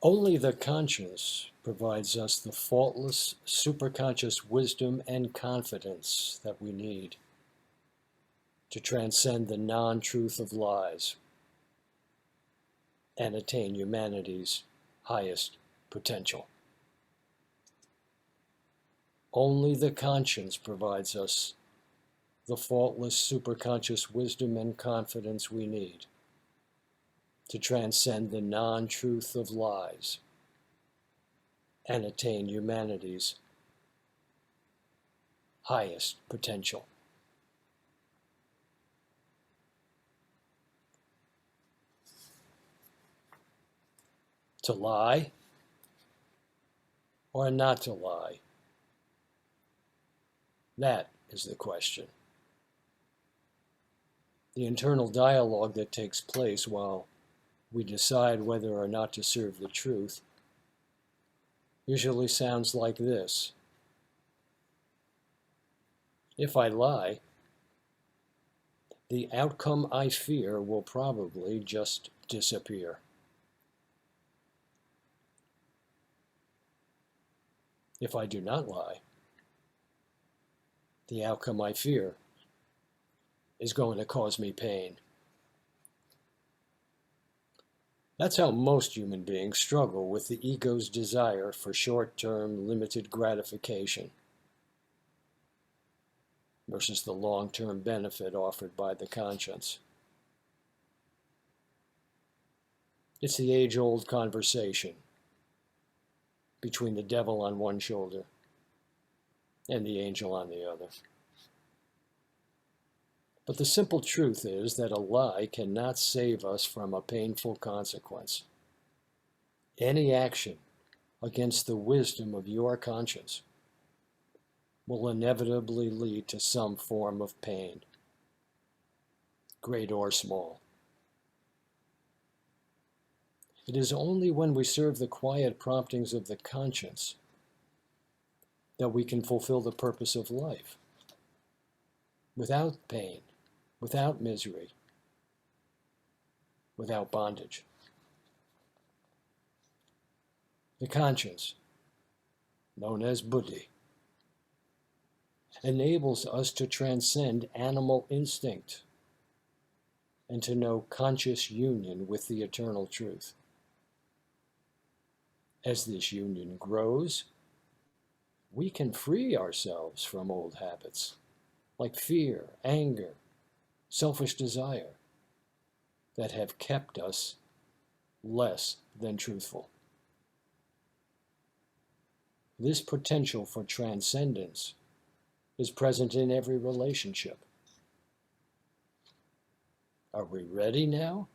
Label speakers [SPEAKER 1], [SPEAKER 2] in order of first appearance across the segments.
[SPEAKER 1] Only the conscience provides us the faultless, superconscious wisdom and confidence that we need to transcend the non-truth of lies and attain humanity's highest potential. Only the conscience provides us the faultless, superconscious wisdom and confidence we need to transcend the non-truth of lies and attain humanity's highest potential. To lie or not to lie? That is the question. The internal dialogue that takes place while we decide whether or not to serve the truth usually sounds like this. If I lie, the outcome I fear will probably just disappear. If I do not lie, the outcome I fear is going to cause me pain. That's how most human beings struggle with the ego's desire for short-term, limited gratification versus the long-term benefit offered by the conscience. It's the age-old conversation between the devil on one shoulder and the angel on the other. But the simple truth is that a lie cannot save us from a painful consequence. Any action against the wisdom of your conscience will inevitably lead to some form of pain, great or small. It is only when we serve the quiet promptings of the conscience that we can fulfill the purpose of life, without pain, without misery, without bondage. The conscience, known as buddhi, enables us to transcend animal instinct and to know conscious union with the eternal truth. As this union grows, we can free ourselves from old habits like fear, anger, selfish desire that have kept us less than truthful. This potential for transcendence is present in every relationship. Are we ready now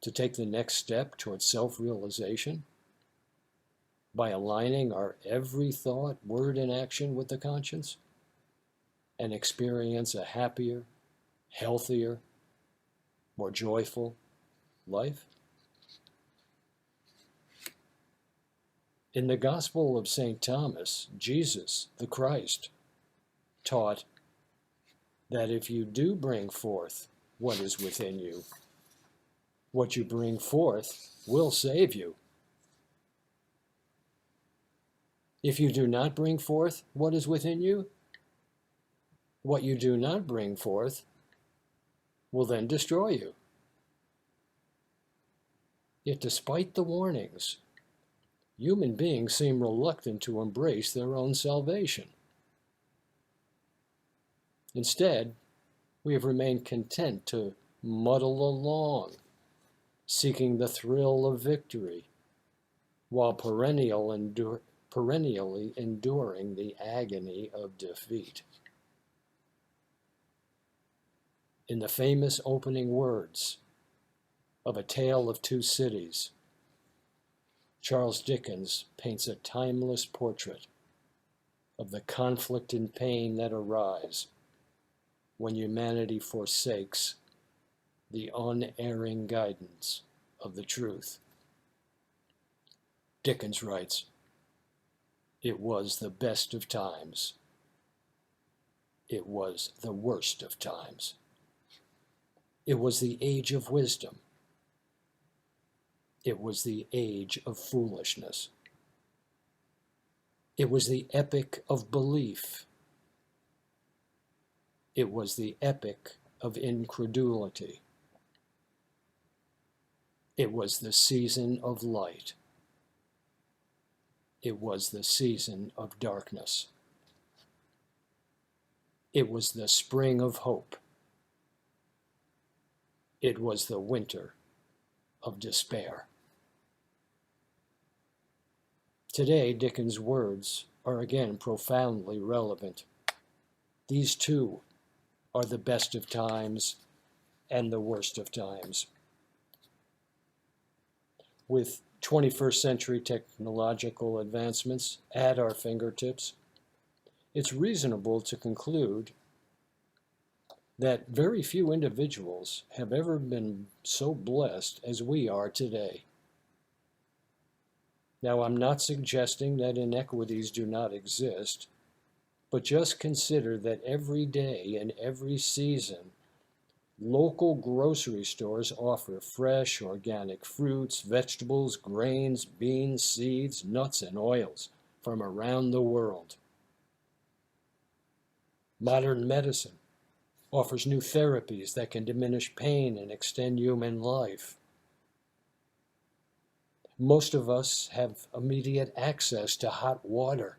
[SPEAKER 1] to take the next step towards self-realization by aligning our every thought, word, and action with the conscience and experience a happier, healthier, more joyful life? In the Gospel of St. Thomas, Jesus, the Christ, taught that if you do bring forth what is within you, what you bring forth will save you. If you do not bring forth what is within you, what you do not bring forth will then destroy you. Yet despite the warnings, human beings seem reluctant to embrace their own salvation. Instead, we have remained content to muddle along, seeking the thrill of victory, while perennially enduring the agony of defeat. In the famous opening words of A Tale of Two Cities, Charles Dickens paints a timeless portrait of the conflict and pain that arise when humanity forsakes the unerring guidance of the truth. Dickens writes, "It was the best of times. It was the worst of times. It was the age of wisdom. It was the age of foolishness. It was the epic of belief. It was the epic of incredulity. It was the season of light. It was the season of darkness. It was the spring of hope. It was the winter of despair. Today, Dickens' words are again profoundly relevant. These too are the best of times and the worst of times. With 21st century technological advancements at our fingertips, it's reasonable to conclude that very few individuals have ever been so blessed as we are today. Now, I'm not suggesting that inequities do not exist, but just consider that every day and every season, local grocery stores offer fresh, organic fruits, vegetables, grains, beans, seeds, nuts, and oils from around the world. Modern medicine offers new therapies that can diminish pain and extend human life. Most of us have immediate access to hot water,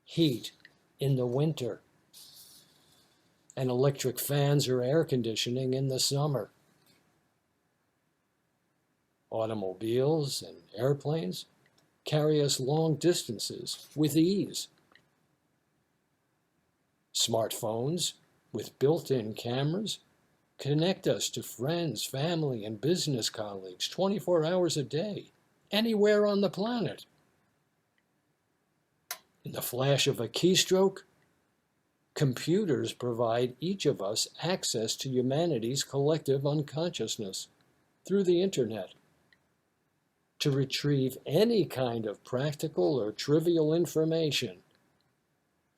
[SPEAKER 1] heat in the winter, and electric fans or air conditioning in the summer. Automobiles and airplanes carry us long distances with ease. Smartphones with built-in cameras connect us to friends, family, and business colleagues 24 hours a day, anywhere on the planet. In the flash of a keystroke, computers provide each of us access to humanity's collective unconsciousness through the internet to retrieve any kind of practical or trivial information,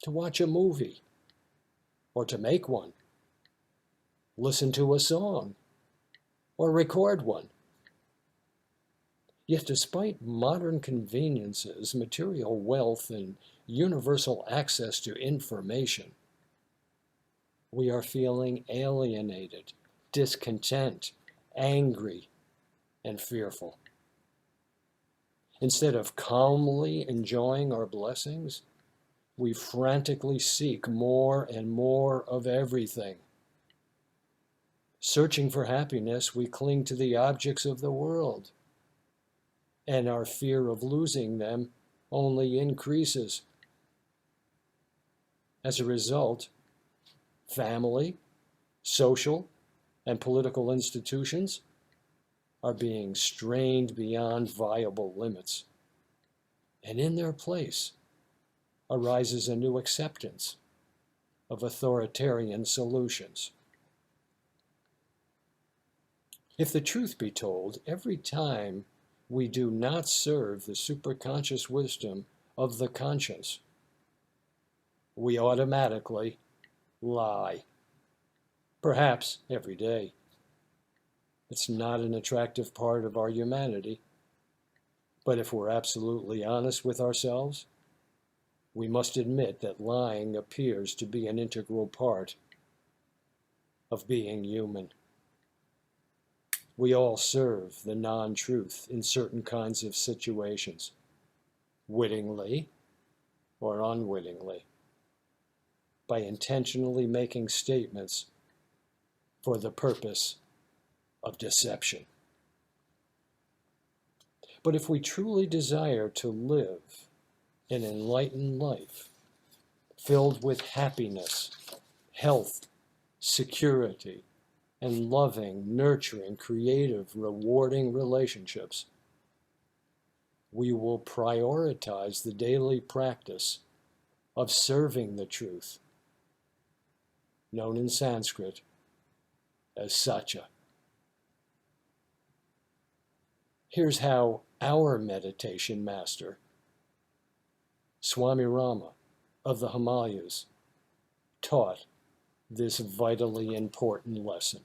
[SPEAKER 1] to watch a movie, or to make one, listen to a song, or record one. Yet despite modern conveniences, material wealth, and universal access to information, we are feeling alienated, discontent, angry, and fearful. Instead of calmly enjoying our blessings, we frantically seek more and more of everything. Searching for happiness, we cling to the objects of the world, and our fear of losing them only increases. As a result, family, social, and political institutions are being strained beyond viable limits. And in their place arises a new acceptance of authoritarian solutions. If the truth be told, every time we do not serve the superconscious wisdom of the conscience, we automatically lie. Perhaps every day. It's not an attractive part of our humanity, but if we're absolutely honest with ourselves, we must admit that lying appears to be an integral part of being human. We all serve the non-truth in certain kinds of situations, wittingly or unwittingly, by intentionally making statements for the purpose of deception. But if we truly desire to live an enlightened life, filled with happiness, health, security, and loving, nurturing, creative, rewarding relationships, we will prioritize the daily practice of serving the truth, known in Sanskrit as Satya. Here's how our meditation master, Swami Rama of the Himalayas, taught this vitally important lesson.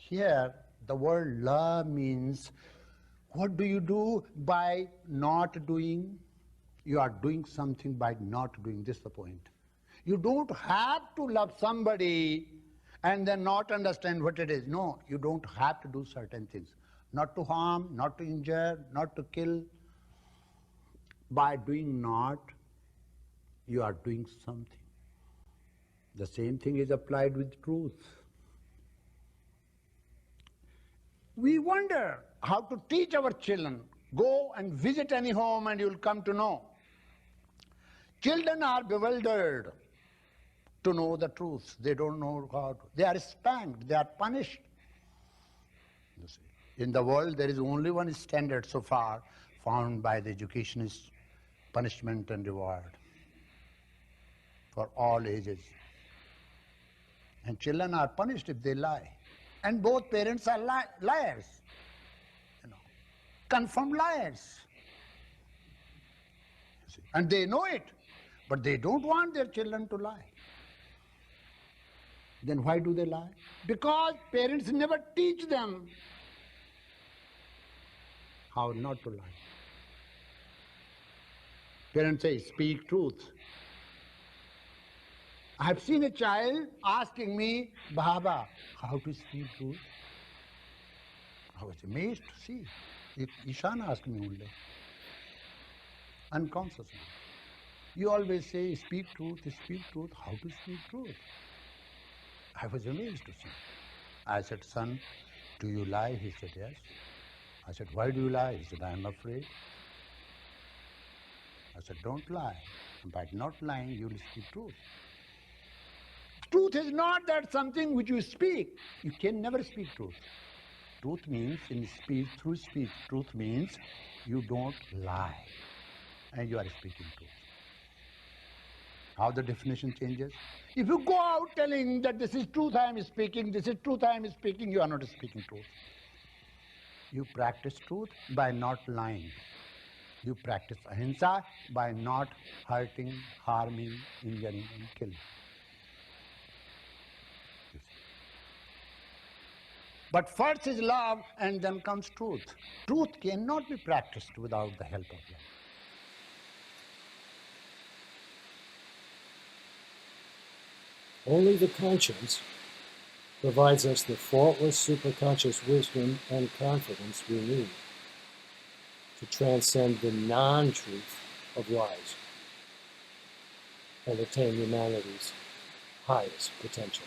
[SPEAKER 2] Here, the word love means, what do you do by not doing? You are doing something by not doing. This is the point. You don't have to love somebody and then not understand what it is. No, you don't have to do certain things. Not to harm, not to injure, not to kill. By doing not, you are doing something. The same thing is applied with truth. We wonder how to teach our children. Go and visit any home and you'll come to know. Children are bewildered to know the truth. They don't know how to. They are spanked, they are punished. You see. In the world, there is only one standard so far found by the educationists: punishment and reward for all ages. And children are punished if they lie. And both parents are liars, confirmed liars. You see. And they know it, but they don't want their children to lie. Then why do they lie? Because parents never teach them how not to lie. Parents say, speak truth. I have seen a child asking me, Baba, how to speak truth? I was amazed to see. Ishan asked me only, unconsciously. You always say, speak truth, how to speak truth? I was amazed to see. I said, son, do you lie? He said, yes. I said, why do you lie? He said, I am afraid. I said, don't lie. By not lying, you will speak truth. Truth is not that something which you speak. You can never speak truth. Truth means, in speech, through speech, truth means you don't lie. And you are speaking truth. How the definition changes? If you go out telling that this is truth I am speaking, this is truth I am speaking, you are not speaking truth. You practice truth by not lying. You practice ahimsa by not hurting, harming, injuring, and killing. But first is love, and then comes truth. Truth cannot be practiced without the help of love.
[SPEAKER 1] Only the conscience provides us the faultless superconscious wisdom and confidence we need to transcend the non-truth of lies and attain humanity's highest potential.